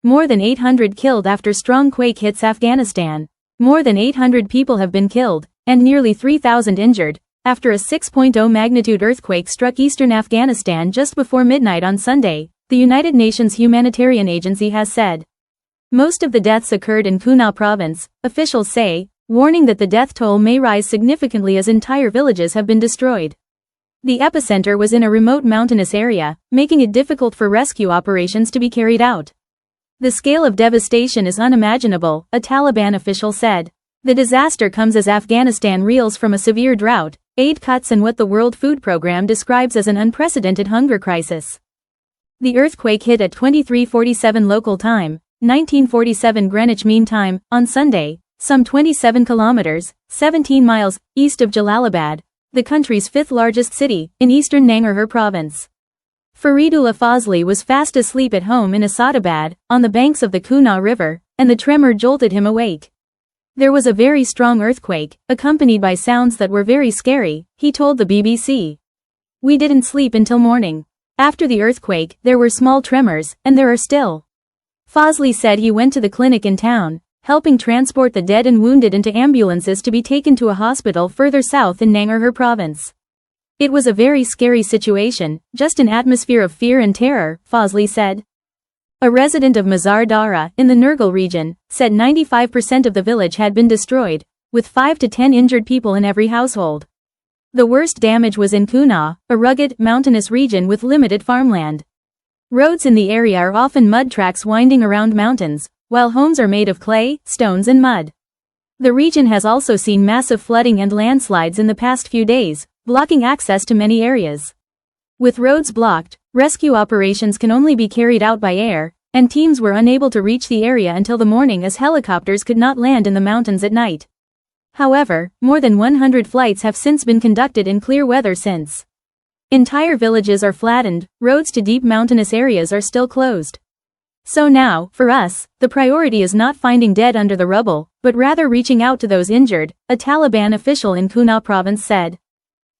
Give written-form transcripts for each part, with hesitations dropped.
More than 800 killed after strong quake hits Afghanistan. More than 800 people have been killed, and nearly 3,000 injured, after a 6.0 magnitude earthquake struck eastern Afghanistan just before midnight on Sunday, the United Nations Humanitarian Agency has said. Most of the deaths occurred in Kunar province, officials say, warning that the death toll may rise significantly as entire villages have been destroyed. The epicenter was in a remote mountainous area, making it difficult for rescue operations to be carried out. The scale of devastation is unimaginable, a Taliban official said. The disaster comes as Afghanistan reels from a severe drought, aid cuts and what the World Food Programme describes as an unprecedented hunger crisis. The earthquake hit at 23:47 local time, 1947 Greenwich Mean Time, on Sunday, some 27 kilometers, 17 miles, east of Jalalabad, the country's fifth-largest city, in eastern Nangarhar province. Faridullah Fazli was fast asleep at home in Asadabad, on the banks of the Kunar River, and the tremor jolted him awake. There was a very strong earthquake, accompanied by sounds that were very scary, he told the BBC. We didn't sleep until morning. After the earthquake, there were small tremors, and there are still. Fazli said he went to the clinic in town, helping transport the dead and wounded into ambulances to be taken to a hospital further south in Nangarhar province. It was a very scary situation, just an atmosphere of fear and terror, Fazli said. A resident of Mazar Dara, in the Nergal region, said 95% of the village had been destroyed, with 5 to 10 injured people in every household. The worst damage was in Kunar, a rugged, mountainous region with limited farmland. Roads in the area are often mud tracks winding around mountains, while homes are made of clay, stones and mud. The region has also seen massive flooding and landslides in the past few days, blocking access to many areas. With roads blocked, rescue operations can only be carried out by air, and teams were unable to reach the area until the morning as helicopters could not land in the mountains at night. However, more than 100 flights have since been conducted in clear weather since. Entire villages are flattened, roads to deep mountainous areas are still closed. So now, for us, the priority is not finding dead under the rubble, but rather reaching out to those injured, a Taliban official in Kunar province said.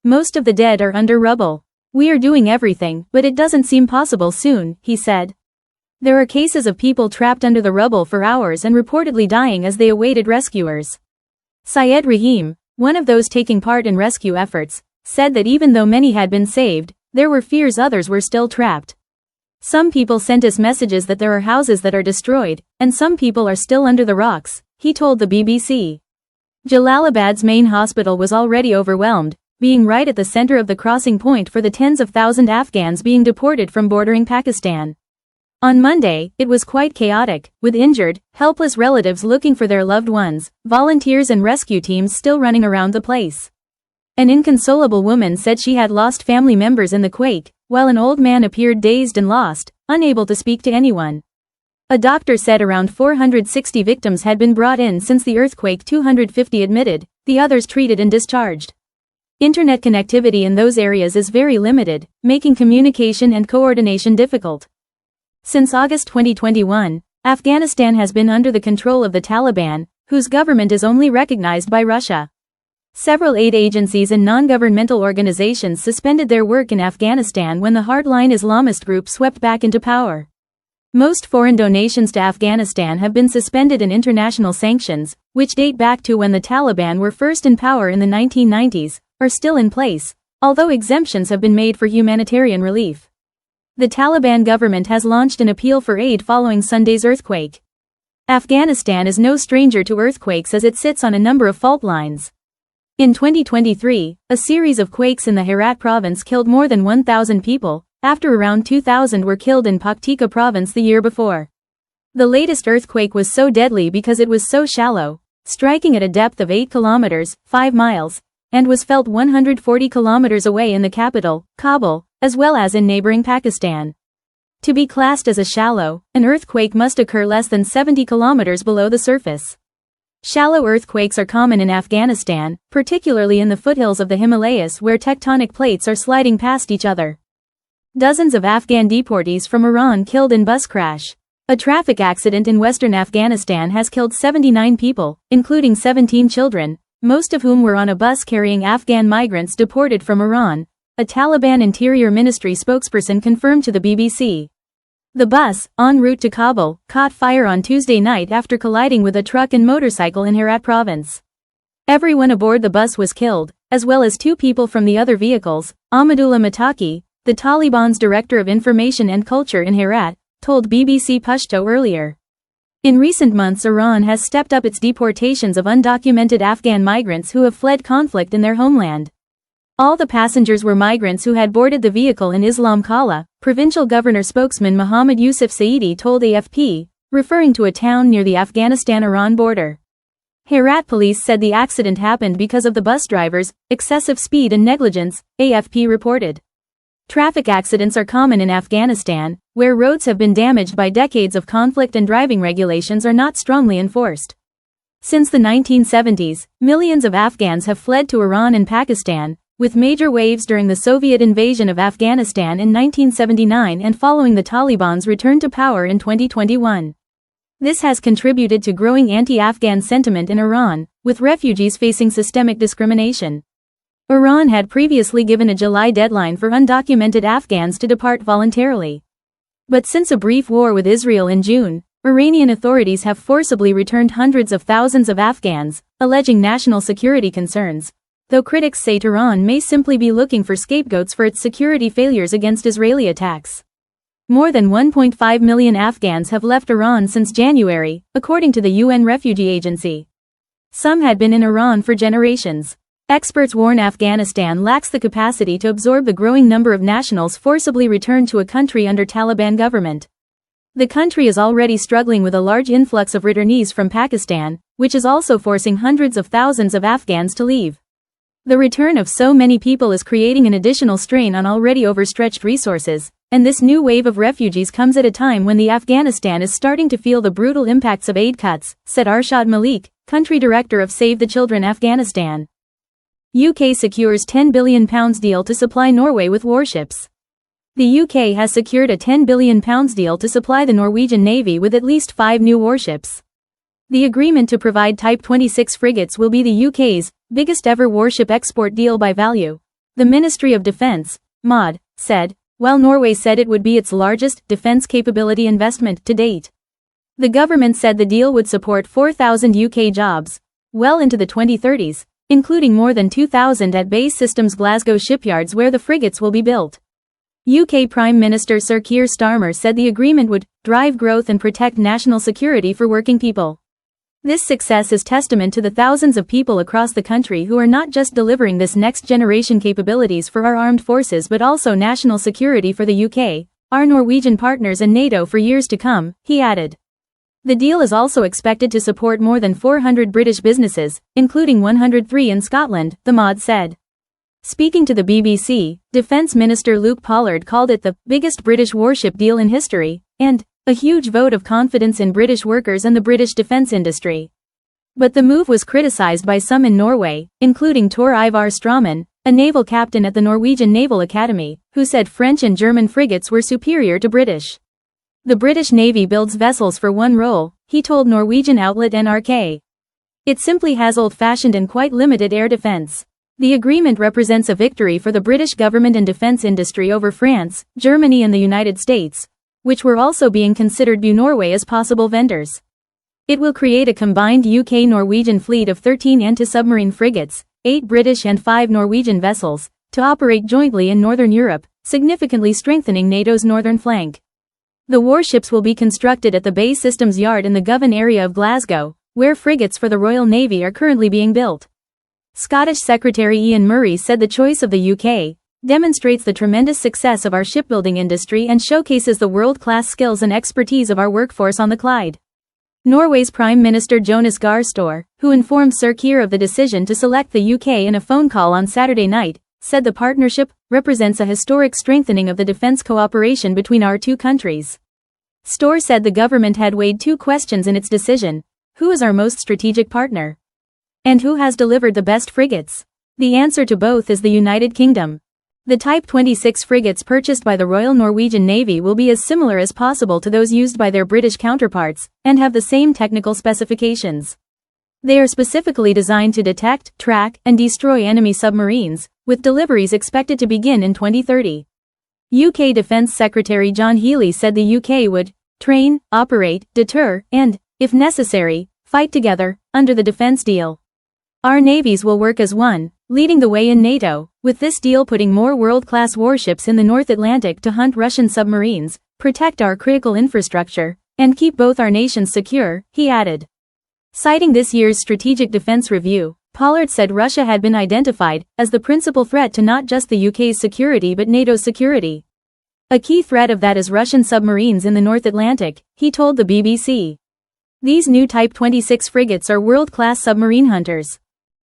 Most of the dead are under rubble. We are doing everything, but it doesn't seem possible soon, he said. There are cases of people trapped under the rubble for hours and reportedly dying as they awaited rescuers. Syed Rahim, one of those taking part in rescue efforts, said that even though many had been saved, there were fears others were still trapped. Some people sent us messages that there are houses that are destroyed, and some people are still under the rocks, he told the BBC. Jalalabad's main hospital was already overwhelmed, being right at the center of the crossing point for the tens of thousands Afghans being deported from bordering Pakistan. On Monday, it was quite chaotic, with injured, helpless relatives looking for their loved ones, volunteers and rescue teams still running around the place. An inconsolable woman said she had lost family members in the quake, while an old man appeared dazed and lost, unable to speak to anyone. A doctor said around 460 victims had been brought in since the earthquake, 250 admitted, the others treated and discharged. Internet connectivity in those areas is very limited, making communication and coordination difficult. Since August 2021, Afghanistan has been under the control of the Taliban, whose government is only recognized by Russia. Several aid agencies and non-governmental organizations suspended their work in Afghanistan when the hardline Islamist group swept back into power. Most foreign donations to Afghanistan have been suspended and international sanctions, which date back to when the Taliban were first in power in the 1990s, are still in place, although exemptions have been made for humanitarian relief. The Taliban government has launched an appeal for aid following Sunday's earthquake. Afghanistan is no stranger to earthquakes as it sits on a number of fault lines. In 2023, a series of quakes in the Herat province killed more than 1,000 people, after around 2,000 were killed in Paktika province the year before. The latest earthquake was so deadly because it was so shallow, striking at a depth of 8 kilometers, 5 miles, and was felt 140 kilometers away in the capital, Kabul, as well as in neighboring Pakistan. To be classed as a shallow, an earthquake must occur less than 70 kilometers below the surface. Shallow earthquakes are common in Afghanistan, particularly in the foothills of the Himalayas where tectonic plates are sliding past each other. Dozens of Afghan deportees from Iran killed in bus crash. A traffic accident in western Afghanistan has killed 79 people, including 17 children, most of whom were on a bus carrying Afghan migrants deported from Iran, a Taliban Interior Ministry spokesperson confirmed to the BBC. The bus, en route to Kabul, caught fire on Tuesday night after colliding with a truck and motorcycle in Herat province. Everyone aboard the bus was killed, as well as 2 people from the other vehicles. Ahmadullah Mataki, the Taliban's director of information and culture in Herat, told BBC Pashto earlier. In recent months, Iran has stepped up its deportations of undocumented Afghan migrants who have fled conflict in their homeland. All the passengers were migrants who had boarded the vehicle in Islam Kala, provincial governor spokesman Muhammad Yusuf Saidi told AFP, referring to a town near the Afghanistan-Iran border. Herat police said the accident happened because of the bus driver's excessive speed and negligence, AFP reported. Traffic accidents are common in Afghanistan, where roads have been damaged by decades of conflict and driving regulations are not strongly enforced. Since the 1970s, millions of Afghans have fled to Iran and Pakistan, with major waves during the Soviet invasion of Afghanistan in 1979 and following the Taliban's return to power in 2021. This has contributed to growing anti-Afghan sentiment in Iran, with refugees facing systemic discrimination. Iran had previously given a July deadline for undocumented Afghans to depart voluntarily. But since a brief war with Israel in June, Iranian authorities have forcibly returned hundreds of thousands of Afghans, alleging national security concerns, though critics say Tehran may simply be looking for scapegoats for its security failures against Israeli attacks. More than 1.5 million Afghans have left Iran since January, according to the UN Refugee Agency. Some had been in Iran for generations. Experts warn Afghanistan lacks the capacity to absorb the growing number of nationals forcibly returned to a country under Taliban government. The country is already struggling with a large influx of returnees from Pakistan, which is also forcing hundreds of thousands of Afghans to leave. The return of so many people is creating an additional strain on already overstretched resources, and this new wave of refugees comes at a time when the Afghanistan is starting to feel the brutal impacts of aid cuts, said Arshad Malik, country director of Save the Children Afghanistan. UK secures £10 billion deal to supply Norway with warships. The UK has secured a £10 billion deal to supply the Norwegian Navy with at least 5 new warships. The agreement to provide Type 26 frigates will be the UK's biggest ever warship export deal by value, the Ministry of Defence, MOD, said, while Norway said it would be its largest defence capability investment to date. The government said the deal would support 4,000 UK jobs, well into the 2030s, including more than 2,000 at Base Systems Glasgow shipyards where the frigates will be built. UK Prime Minister Sir Keir Starmer said the agreement would drive growth and protect national security for working people. This success is testament to the thousands of people across the country who are not just delivering this next-generation capabilities for our armed forces but also national security for the UK, our Norwegian partners and NATO for years to come, he added. The deal is also expected to support more than 400 British businesses, including 103 in Scotland, the MOD said. Speaking to the BBC, Defence Minister Luke Pollard called it the biggest British warship deal in history, and a huge vote of confidence in British workers and the British defence industry. But the move was criticised by some in Norway, including Tor Ivar Straman, a naval captain at the Norwegian Naval Academy, who said French and German frigates were superior to British. The British Navy builds vessels for one role, he told Norwegian outlet NRK. It simply has old-fashioned and quite limited air defence. The agreement represents a victory for the British government and defence industry over France, Germany and the United States, which were also being considered by Norway as possible vendors. It will create a combined UK-Norwegian fleet of 13 anti-submarine frigates, 8 British and 5 Norwegian vessels, to operate jointly in Northern Europe, significantly strengthening NATO's northern flank. The warships will be constructed at the Base Systems Yard in the Govan area of Glasgow, where frigates for the Royal Navy are currently being built. Scottish Secretary Ian Murray said the choice of the UK demonstrates the tremendous success of our shipbuilding industry and showcases the world-class skills and expertise of our workforce on the Clyde. Norway's Prime Minister Jonas Gahr Støre, who informed Sir Keir of the decision to select the UK in a phone call on Saturday night, said the partnership represents a historic strengthening of the defence cooperation between our two countries. Støre said the government had weighed 2 questions in its decision: who is our most strategic partner? And who has delivered the best frigates? The answer to both is the United Kingdom. The Type 26 frigates purchased by the Royal Norwegian Navy will be as similar as possible to those used by their British counterparts, and have the same technical specifications. They are specifically designed to detect, track, and destroy enemy submarines, with deliveries expected to begin in 2030. UK Defence Secretary John Healey said the UK would train, operate, deter, and, if necessary, fight together, under the defence deal. Our navies will work as one, leading the way in NATO, with this deal putting more world-class warships in the North Atlantic to hunt Russian submarines, protect our critical infrastructure, and keep both our nations secure, he added. Citing this year's Strategic Defence Review, Pollard said Russia had been identified as the principal threat to not just the UK's security but NATO's security. A key threat of that is Russian submarines in the North Atlantic, he told the BBC. These new Type 26 frigates are world-class submarine hunters.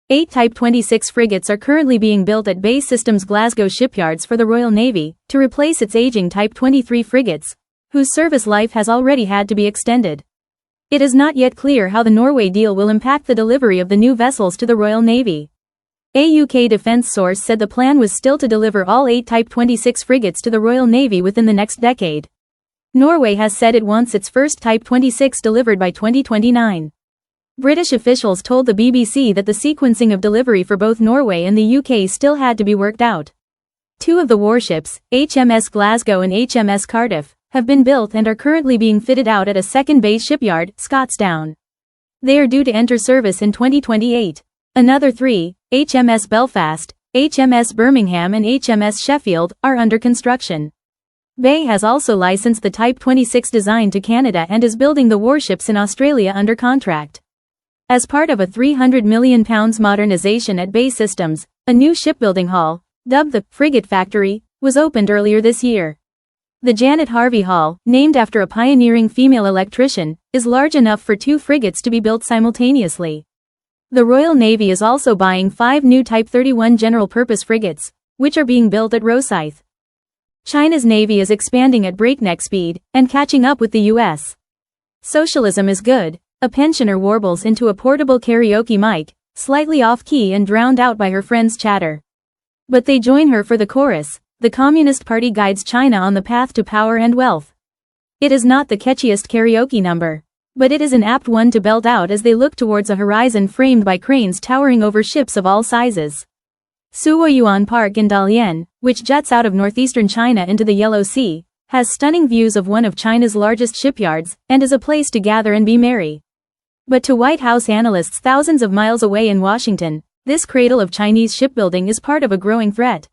8 Type 26 frigates are currently being built at BAE Systems Glasgow shipyards for the Royal Navy, to replace its aging Type 23 frigates, whose service life has already had to be extended. It is not yet clear how the Norway deal will impact the delivery of the new vessels to the Royal Navy. A UK defence source said the plan was still to deliver all 8 Type 26 frigates to the Royal Navy within the next decade. Norway has said it wants its first Type 26 delivered by 2029. British officials told the BBC that the sequencing of delivery for both Norway and the UK still had to be worked out. 2 of the warships, HMS Glasgow and HMS Cardiff, have been built and are currently being fitted out at a second base shipyard, Scotsdown. They are due to enter service in 2028. Another 3, HMS Belfast, HMS Birmingham and HMS Sheffield, are under construction. BAE has also licensed the Type 26 design to Canada and is building the warships in Australia under contract. As part of a £300 million modernisation at BAE Systems, a new shipbuilding hall, dubbed the Frigate Factory, was opened earlier this year. The Janet Harvey Hall, named after a pioneering female electrician, is large enough for 2 frigates to be built simultaneously. The Royal Navy is also buying 5 new Type 31 general-purpose frigates, which are being built at Rosyth. China's navy is expanding at breakneck speed, and catching up with the US. Socialism is good, a pensioner warbles into a portable karaoke mic, slightly off-key and drowned out by her friends' chatter. But they join her for the chorus. The Communist Party guides China on the path to power and wealth. It is not the catchiest karaoke number, but it is an apt one to belt out as they look towards a horizon framed by cranes towering over ships of all sizes. Suoyuan Park in Dalian, which juts out of northeastern China into the Yellow Sea, has stunning views of one of China's largest shipyards, and is a place to gather and be merry. But to White House analysts thousands of miles away in Washington, this cradle of Chinese shipbuilding is part of a growing threat.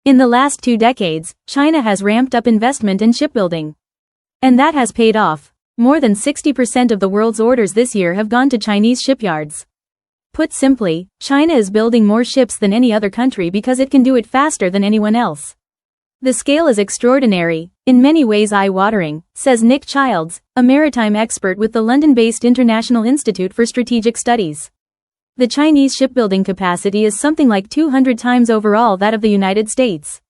In the last 2 decades, China has ramped up investment in shipbuilding. And that has paid off. More than 60% of the world's orders this year have gone to Chinese shipyards. Put simply, China is building more ships than any other country because it can do it faster than anyone else. The scale is extraordinary, in many ways eye-watering, says Nick Childs, a maritime expert with the London-based International Institute for Strategic Studies. The Chinese shipbuilding capacity is something like 200 times overall that of the United States.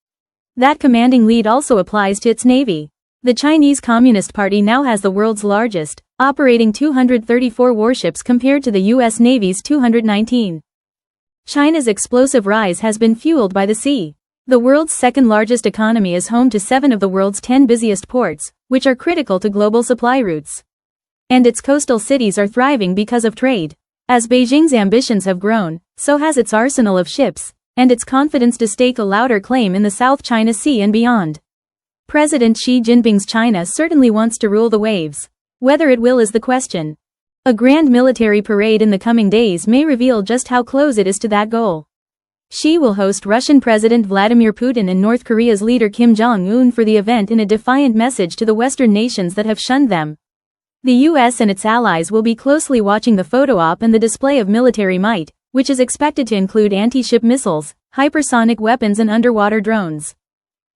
That commanding lead also applies to its navy. The Chinese Communist Party now has the world's largest, operating 234 warships compared to the U.S. Navy's 219. China's explosive rise has been fueled by the sea. The world's second-largest economy is home to 7 of the world's 10 busiest ports, which are critical to global supply routes. And its coastal cities are thriving because of trade. As Beijing's ambitions have grown, so has its arsenal of ships, and its confidence to stake a louder claim in the South China Sea and beyond. President Xi Jinping's China certainly wants to rule the waves. Whether it will is the question. A grand military parade in the coming days may reveal just how close it is to that goal. Xi will host Russian President Vladimir Putin and North Korea's leader Kim Jong-un for the event in a defiant message to the Western nations that have shunned them. The US and its allies will be closely watching the photo op and the display of military might, which is expected to include anti-ship missiles, hypersonic weapons and underwater drones.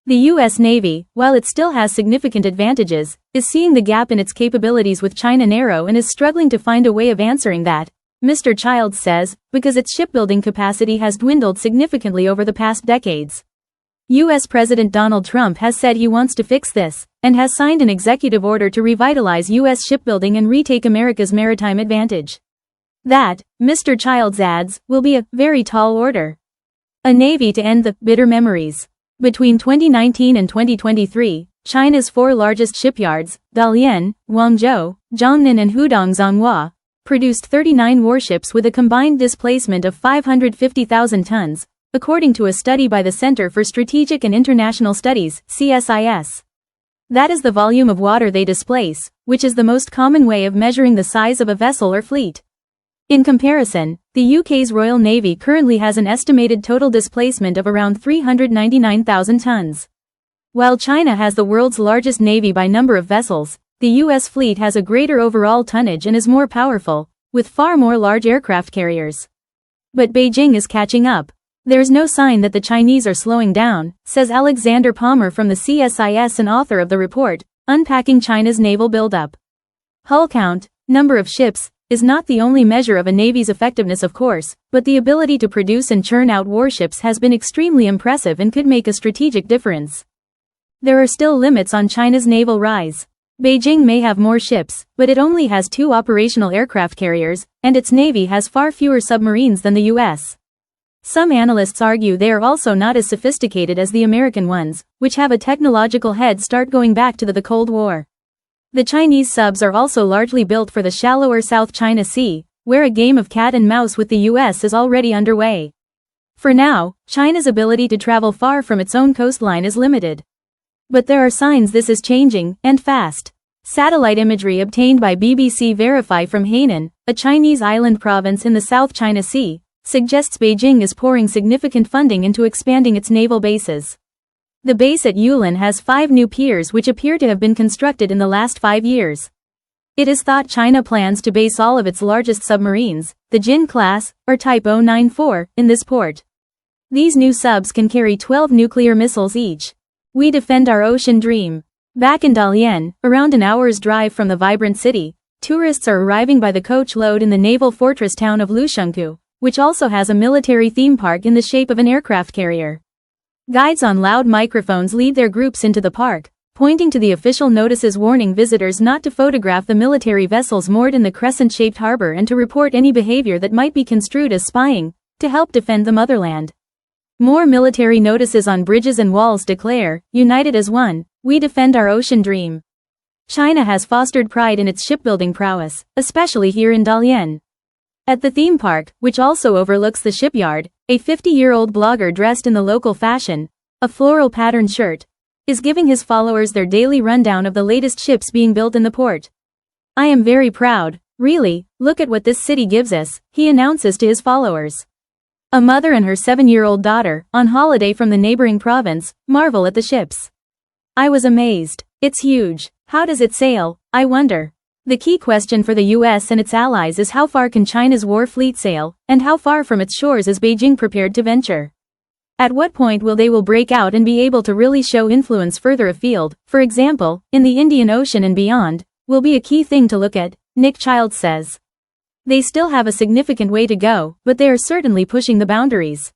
The US Navy, while it still has significant advantages, is seeing the gap in its capabilities with China narrow and is struggling to find a way of answering that, Mr. Childs says, because its shipbuilding capacity has dwindled significantly over the past decades. U.S. President Donald Trump has said he wants to fix this, and has signed an executive order to revitalize U.S. shipbuilding and retake America's maritime advantage. That, Mr. Childs adds, will be a very tall order. A navy to end the bitter memories. Between 2019 and 2023, China's 4 largest shipyards, Dalian, Guangzhou, Zhongnan and Hudong Zonghua, produced 39 warships with a combined displacement of 550,000 tons, according to a study by the Center for Strategic and International Studies, CSIS. That is the volume of water they displace, which is the most common way of measuring the size of a vessel or fleet. In comparison, the UK's Royal Navy currently has an estimated total displacement of around 399,000 tons. While China has the world's largest navy by number of vessels, the US fleet has a greater overall tonnage and is more powerful, with far more large aircraft carriers. But Beijing is catching up. There's no sign that the Chinese are slowing down, says Alexander Palmer from the CSIS and author of the report, Unpacking China's Naval Buildup. Hull count, number of ships, is not the only measure of a navy's effectiveness, of course, but the ability to produce and churn out warships has been extremely impressive and could make a strategic difference. There are still limits on China's naval rise. Beijing may have more ships, but it only has 2 operational aircraft carriers, and its navy has far fewer submarines than the US. Some analysts argue they are also not as sophisticated as the American ones, which have a technological head start going back to the Cold War. The Chinese subs are also largely built for the shallower South China Sea, where a game of cat and mouse with the US is already underway. For now, China's ability to travel far from its own coastline is limited. But there are signs this is changing, and fast. Satellite imagery obtained by BBC Verify from Hainan, a Chinese island province in the South China Sea, suggests Beijing is pouring significant funding into expanding its naval bases. The base at Yulin has 5 new piers which appear to have been constructed in the last 5 years. It is thought China plans to base all of its largest submarines, the Jin class, or Type 094, in this port. These new subs can carry 12 nuclear missiles each. We defend our ocean dream. Back in Dalian, around an hour's drive from the vibrant city, tourists are arriving by the coach load in the naval fortress town of Lushengkou, which also has a military theme park in the shape of an aircraft carrier. Guides on loud microphones lead their groups into the park, pointing to the official notices warning visitors not to photograph the military vessels moored in the crescent-shaped harbor and to report any behavior that might be construed as spying, to help defend the motherland. More military notices on bridges and walls declare, united as one, we defend our ocean dream. China has fostered pride in its shipbuilding prowess, especially here in Dalian. At the theme park, which also overlooks the shipyard, a 50-year-old blogger dressed in the local fashion, a floral patterned shirt, is giving his followers their daily rundown of the latest ships being built in the port. I am very proud, really, look at what this city gives us, he announces to his followers. A mother and her 7-year-old daughter, on holiday from the neighboring province, marvel at the ships. I was amazed. It's huge. How does it sail, I wonder? The key question for the US and its allies is how far can China's war fleet sail, and how far from its shores is Beijing prepared to venture? At what point will they break out and be able to really show influence further afield, for example, in the Indian Ocean and beyond, will be a key thing to look at, Nick Childs says. They still have a significant way to go, but they are certainly pushing the boundaries.